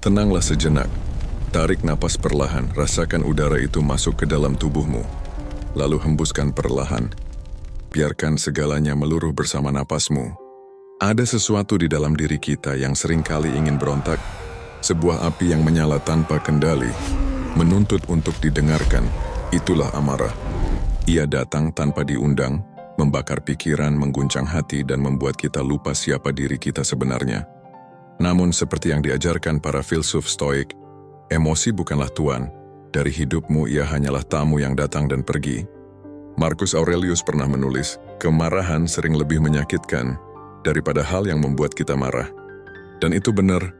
Tenanglah sejenak. Tarik napas perlahan, rasakan udara itu masuk ke dalam tubuhmu. Lalu hembuskan perlahan. Biarkan segalanya meluruh bersama napasmu. Ada sesuatu di dalam diri kita yang seringkali ingin berontak. Sebuah api yang menyala tanpa kendali, menuntut untuk didengarkan. Itulah amarah. Ia datang tanpa diundang, membakar pikiran, mengguncang hati, dan membuat kita lupa siapa diri kita sebenarnya. Namun seperti yang diajarkan para filsuf Stoik, emosi bukanlah tuan. Dari hidupmu ia hanyalah tamu yang datang dan pergi. Marcus Aurelius pernah menulis, kemarahan sering lebih menyakitkan daripada hal yang membuat kita marah. Dan itu benar.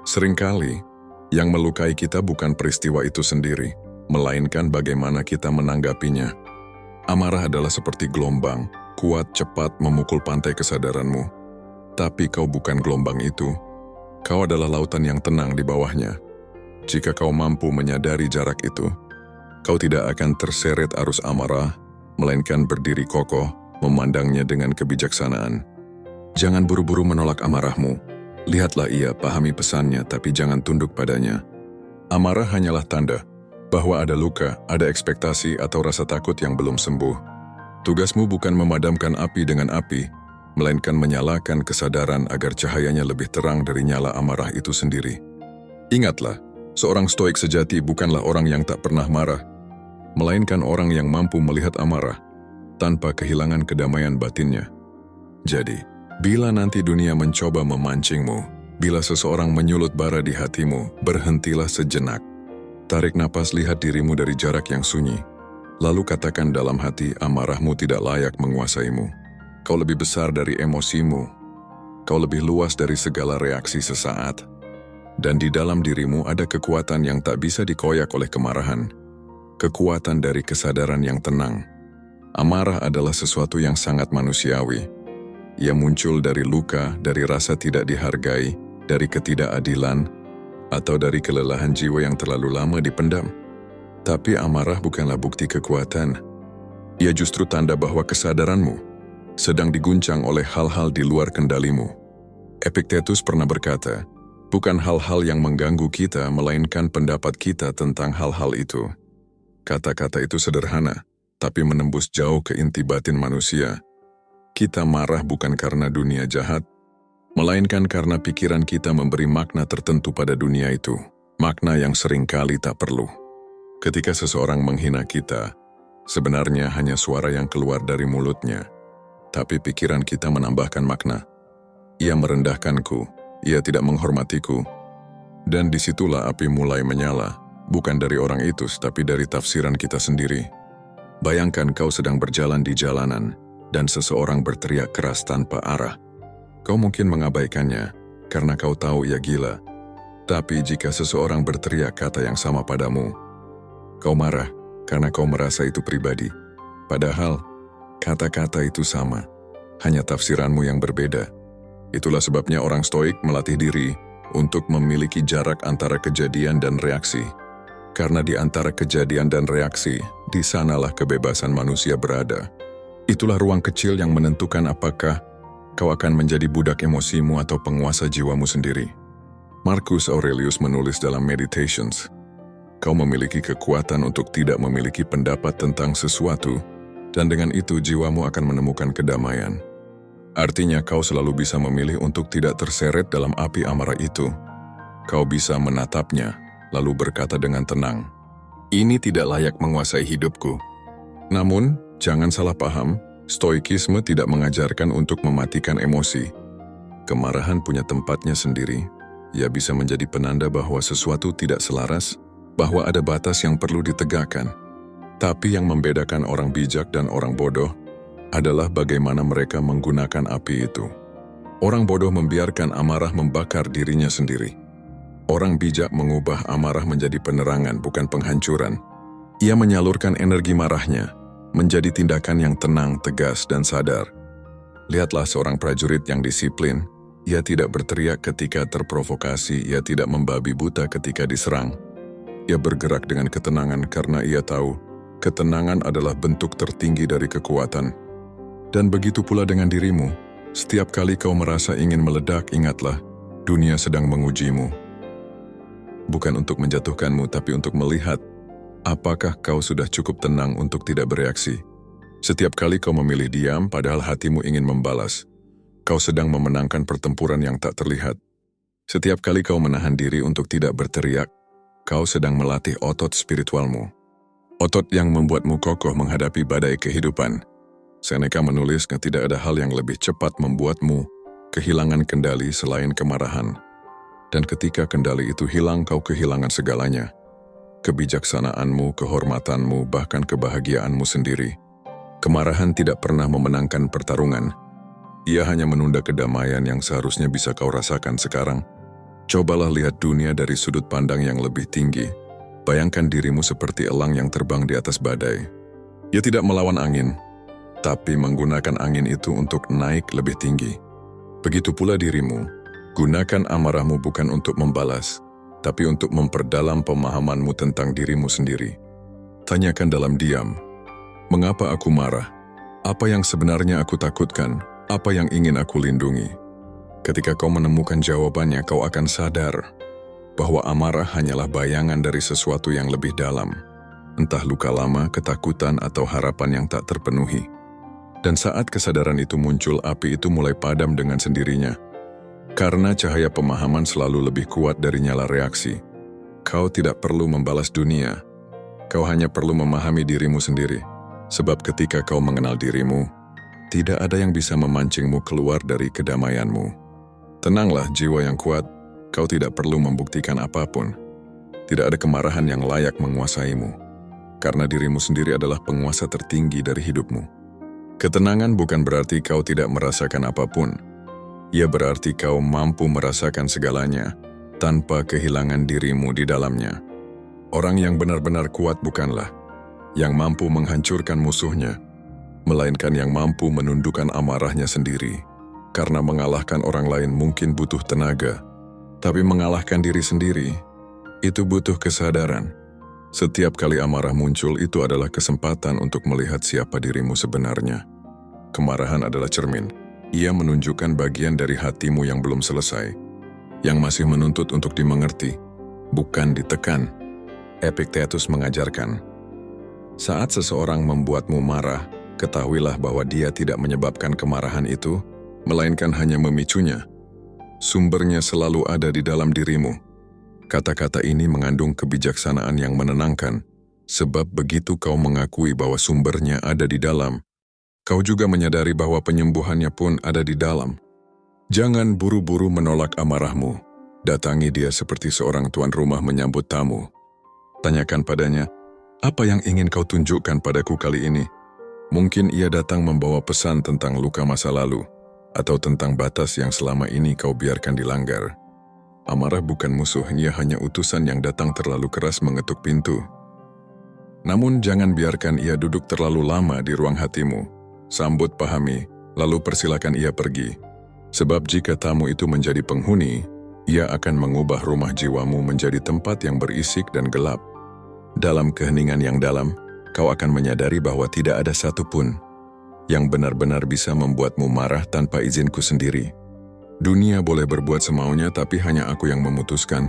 Seringkali, yang melukai kita bukan peristiwa itu sendiri, melainkan bagaimana kita menanggapinya. Amarah adalah seperti gelombang, kuat cepat memukul pantai kesadaranmu. Tapi kau bukan gelombang itu. Kau adalah lautan yang tenang di bawahnya. Jika kau mampu menyadari jarak itu, kau tidak akan terseret arus amarah, melainkan berdiri kokoh, memandangnya dengan kebijaksanaan. Jangan buru-buru menolak amarahmu. Lihatlah ia, pahami pesannya, tapi jangan tunduk padanya. Amarah hanyalah tanda bahwa ada luka, ada ekspektasi atau rasa takut yang belum sembuh. Tugasmu bukan memadamkan api dengan api, melainkan menyalakan kesadaran agar cahayanya lebih terang dari nyala amarah itu sendiri. Ingatlah, seorang stoik sejati bukanlah orang yang tak pernah marah, melainkan orang yang mampu melihat amarah tanpa kehilangan kedamaian batinnya. Jadi, bila nanti dunia mencoba memancingmu, bila seseorang menyulut bara di hatimu, berhentilah sejenak. Tarik napas, lihat dirimu dari jarak yang sunyi. Lalu katakan dalam hati, amarahmu tidak layak menguasaimu. Kau lebih besar dari emosimu. Kau lebih luas dari segala reaksi sesaat. Dan di dalam dirimu ada kekuatan yang tak bisa dikoyak oleh kemarahan. Kekuatan dari kesadaran yang tenang. Amarah adalah sesuatu yang sangat manusiawi. Ia muncul dari luka, dari rasa tidak dihargai, dari ketidakadilan, atau dari kelelahan jiwa yang terlalu lama dipendam. Tapi amarah bukanlah bukti kekuatan. Ia justru tanda bahwa kesadaranmu sedang diguncang oleh hal-hal di luar kendalimu. Epictetus pernah berkata, bukan hal-hal yang mengganggu kita, melainkan pendapat kita tentang hal-hal itu. Kata-kata itu sederhana, tapi menembus jauh ke inti batin manusia. Kita marah bukan karena dunia jahat, melainkan karena pikiran kita memberi makna tertentu pada dunia itu, makna yang seringkali tak perlu. Ketika seseorang menghina kita, sebenarnya hanya suara yang keluar dari mulutnya, tapi pikiran kita menambahkan makna. Ia merendahkanku, ia tidak menghormatiku, dan disitulah api mulai menyala, bukan dari orang itu, tapi dari tafsiran kita sendiri. Bayangkan kau sedang berjalan di jalanan, dan seseorang berteriak keras tanpa arah. Kau mungkin mengabaikannya, karena kau tahu ia gila. Tapi jika seseorang berteriak kata yang sama padamu, kau marah, karena kau merasa itu pribadi. Padahal, kata-kata itu sama, hanya tafsiranmu yang berbeda. Itulah sebabnya orang stoik melatih diri untuk memiliki jarak antara kejadian dan reaksi. Karena di antara kejadian dan reaksi, di sanalah kebebasan manusia berada. Itulah ruang kecil yang menentukan apakah kau akan menjadi budak emosimu atau penguasa jiwamu sendiri. Marcus Aurelius menulis dalam Meditations, kau memiliki kekuatan untuk tidak memiliki pendapat tentang sesuatu, dan dengan itu jiwamu akan menemukan kedamaian. Artinya kau selalu bisa memilih untuk tidak terseret dalam api amarah itu. Kau bisa menatapnya, lalu berkata dengan tenang, ini tidak layak menguasai hidupku. Namun, jangan salah paham, Stoikisme tidak mengajarkan untuk mematikan emosi. Kemarahan punya tempatnya sendiri. Ia bisa menjadi penanda bahwa sesuatu tidak selaras, bahwa ada batas yang perlu ditegakkan. Tapi yang membedakan orang bijak dan orang bodoh adalah bagaimana mereka menggunakan api itu. Orang bodoh membiarkan amarah membakar dirinya sendiri. Orang bijak mengubah amarah menjadi penerangan, bukan penghancuran. Ia menyalurkan energi marahnya menjadi tindakan yang tenang, tegas, dan sadar. Lihatlah seorang prajurit yang disiplin. Ia tidak berteriak ketika terprovokasi, ia tidak membabi buta ketika diserang. Ia bergerak dengan ketenangan karena ia tahu, ketenangan adalah bentuk tertinggi dari kekuatan. Dan begitu pula dengan dirimu. Setiap kali kau merasa ingin meledak, ingatlah, dunia sedang mengujimu. bukan untuk menjatuhkanmu tapi untuk melihat apakah kau sudah cukup tenang untuk tidak bereaksi. Setiap kali kau memilih diam padahal hatimu ingin membalas, kau sedang memenangkan pertempuran yang tak terlihat. Setiap kali kau menahan diri untuk tidak berteriak, kau sedang melatih otot spiritualmu. Otot yang membuatmu kokoh menghadapi badai kehidupan. Seneca menulis tidak ada hal yang lebih cepat membuatmu kehilangan kendali selain kemarahan. Dan ketika kendali itu hilang, kau kehilangan segalanya. Kebijaksanaanmu, kehormatanmu, bahkan kebahagiaanmu sendiri. Kemarahan tidak pernah memenangkan pertarungan. Ia hanya menunda kedamaian yang seharusnya bisa kau rasakan sekarang. Cobalah lihat dunia dari sudut pandang yang lebih tinggi. Bayangkan dirimu seperti elang yang terbang di atas badai. Ia tidak melawan angin, tapi menggunakan angin itu untuk naik lebih tinggi. Begitu pula dirimu, gunakan amarahmu bukan untuk membalas, tapi untuk memperdalam pemahamanmu tentang dirimu sendiri. Tanyakan dalam diam, mengapa aku marah? Apa yang sebenarnya aku takutkan? Apa yang ingin aku lindungi? Ketika kau menemukan jawabannya, kau akan sadar bahwa amarah hanyalah bayangan dari sesuatu yang lebih dalam, entah luka lama, ketakutan, atau harapan yang tak terpenuhi. Dan saat kesadaran itu muncul, api itu mulai padam dengan sendirinya. Karena cahaya pemahaman selalu lebih kuat dari nyala reaksi. Kau tidak perlu membalas dunia. Kau hanya perlu memahami dirimu sendiri. Sebab ketika kau mengenal dirimu, tidak ada yang bisa memancingmu keluar dari kedamaianmu. Tenanglah jiwa yang kuat, kau tidak perlu membuktikan apapun. Tidak ada kemarahan yang layak menguasaimu. Karena dirimu sendiri adalah penguasa tertinggi dari hidupmu. Ketenangan bukan berarti kau tidak merasakan apapun. Ia berarti kau mampu merasakan segalanya tanpa kehilangan dirimu di dalamnya. Orang yang benar-benar kuat bukanlah yang mampu menghancurkan musuhnya, melainkan yang mampu menundukkan amarahnya sendiri. Karena mengalahkan orang lain mungkin butuh tenaga, tapi mengalahkan diri sendiri, itu butuh kesadaran. Setiap kali amarah muncul, itu adalah kesempatan untuk melihat siapa dirimu sebenarnya. Kemarahan adalah cermin. Ia menunjukkan bagian dari hatimu yang belum selesai, yang masih menuntut untuk dimengerti, bukan ditekan. Epictetus mengajarkan, saat seseorang membuatmu marah, ketahuilah bahwa dia tidak menyebabkan kemarahan itu, melainkan hanya memicunya. Sumbernya selalu ada di dalam dirimu. Kata-kata ini mengandung kebijaksanaan yang menenangkan, sebab begitu kau mengakui bahwa sumbernya ada di dalam, kau juga menyadari bahwa penyembuhannya pun ada di dalam. Jangan buru-buru menolak amarahmu. Datangi dia seperti seorang tuan rumah menyambut tamu. Tanyakan padanya, apa yang ingin kau tunjukkan padaku kali ini? Mungkin ia datang membawa pesan tentang luka masa lalu, atau tentang batas yang selama ini kau biarkan dilanggar. Amarah bukan musuh, ia hanya utusan yang datang terlalu keras mengetuk pintu. Namun jangan biarkan ia duduk terlalu lama di ruang hatimu. Sambut, pahami, lalu persilakan ia pergi. Sebab jika tamu itu menjadi penghuni, ia akan mengubah rumah jiwamu menjadi tempat yang berisik dan gelap. Dalam keheningan yang dalam, kau akan menyadari bahwa tidak ada satupun yang benar-benar bisa membuatmu marah tanpa izinku sendiri. Dunia boleh berbuat semaunya, tapi hanya aku yang memutuskan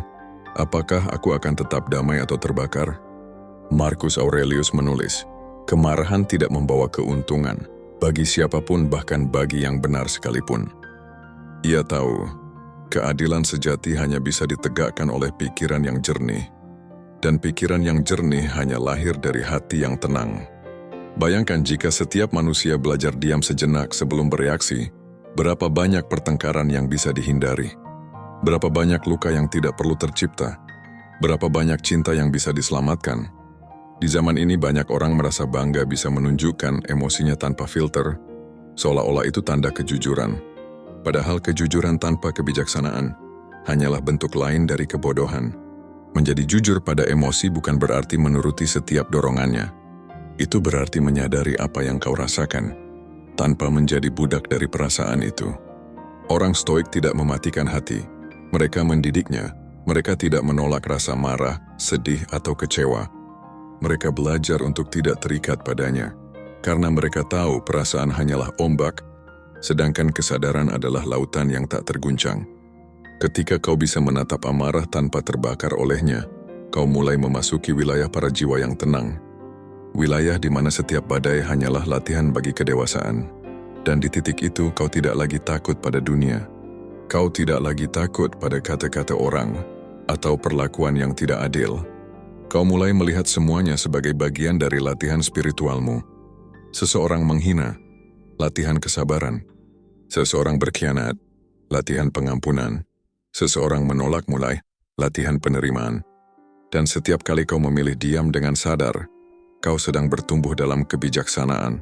apakah aku akan tetap damai atau terbakar. Marcus Aurelius menulis, kemarahan tidak membawa keuntungan bagi siapapun, bahkan bagi yang benar sekalipun. Ia tahu, keadilan sejati hanya bisa ditegakkan oleh pikiran yang jernih, dan pikiran yang jernih hanya lahir dari hati yang tenang. Bayangkan jika setiap manusia belajar diam sejenak sebelum bereaksi, berapa banyak pertengkaran yang bisa dihindari, berapa banyak luka yang tidak perlu tercipta, berapa banyak cinta yang bisa diselamatkan. Di zaman ini banyak orang merasa bangga bisa menunjukkan emosinya tanpa filter, seolah-olah itu tanda kejujuran. Padahal kejujuran tanpa kebijaksanaan hanyalah bentuk lain dari kebodohan. Menjadi jujur pada emosi bukan berarti menuruti setiap dorongannya. Itu berarti menyadari apa yang kau rasakan, tanpa menjadi budak dari perasaan itu. Orang stoik tidak mematikan hati, mereka mendidiknya. Mereka tidak menolak rasa marah, sedih, atau kecewa. Mereka belajar untuk tidak terikat padanya, karena mereka tahu perasaan hanyalah ombak, sedangkan kesadaran adalah lautan yang tak terguncang. Ketika kau bisa menatap amarah tanpa terbakar olehnya, kau mulai memasuki wilayah para jiwa yang tenang. Wilayah di mana setiap badai hanyalah latihan bagi kedewasaan. Dan di titik itu kau tidak lagi takut pada dunia. Kau tidak lagi takut pada kata-kata orang atau perlakuan yang tidak adil. Kau mulai melihat semuanya sebagai bagian dari latihan spiritualmu. Seseorang menghina, latihan kesabaran. Seseorang berkhianat, latihan pengampunan. Seseorang menolak mulai, latihan penerimaan. Dan setiap kali kau memilih diam dengan sadar, kau sedang bertumbuh dalam kebijaksanaan.